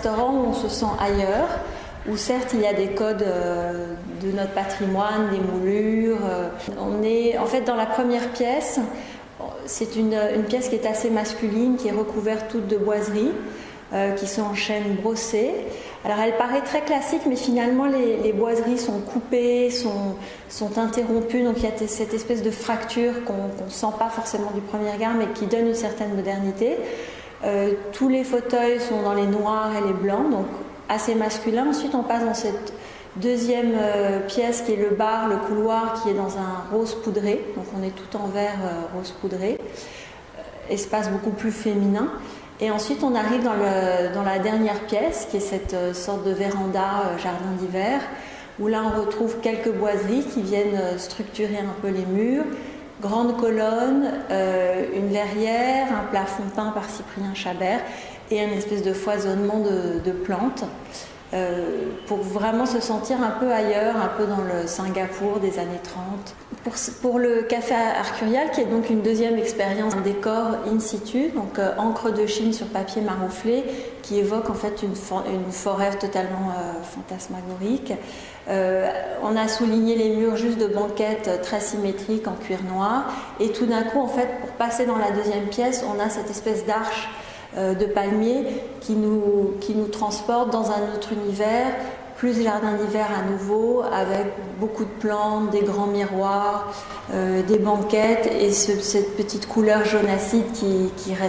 restaurant où on se sent ailleurs, où certes il y a des codes de notre patrimoine, des moulures. On est en fait dans la première pièce, c'est une pièce qui est assez masculine, qui est recouverte toute de boiseries, qui sont en chêne brossé. Alors elle paraît très classique, mais finalement les boiseries sont coupées, sont interrompues, donc il y a cette espèce de fracture qu'on ne sent pas forcément du premier regard, mais qui donne une certaine modernité. Tous les fauteuils sont dans les noirs et les blancs, donc assez masculin. Ensuite on passe dans cette deuxième pièce qui est le bar, le couloir, qui est dans un rose poudré, donc on est tout en vert rose poudré, espace beaucoup plus féminin. Et ensuite, on arrive dans la dernière pièce, qui est cette sorte de véranda jardin d'hiver, où là, on retrouve quelques boiseries qui viennent structurer un peu les murs, grandes colonnes, une verrière, un plafond peint par Cyprien Chabert et un espèce de foisonnement de plantes, pour vraiment se sentir un peu ailleurs, un peu dans le Singapour des années 30. Pour le café Arcurial, qui est donc une deuxième expérience, un décor in situ, donc encre de Chine sur papier marouflé, qui évoque en fait une forêt totalement fantasmagorique. On a souligné les murs juste de banquettes très symétriques en cuir noir, et tout d'un coup, en fait, pour passer dans la deuxième pièce, on a cette espèce d'arche de palmiers qui nous transporte dans un autre univers, plus jardin d'hiver à nouveau, avec beaucoup de plantes, des grands miroirs, des banquettes et cette petite couleur jaune acide qui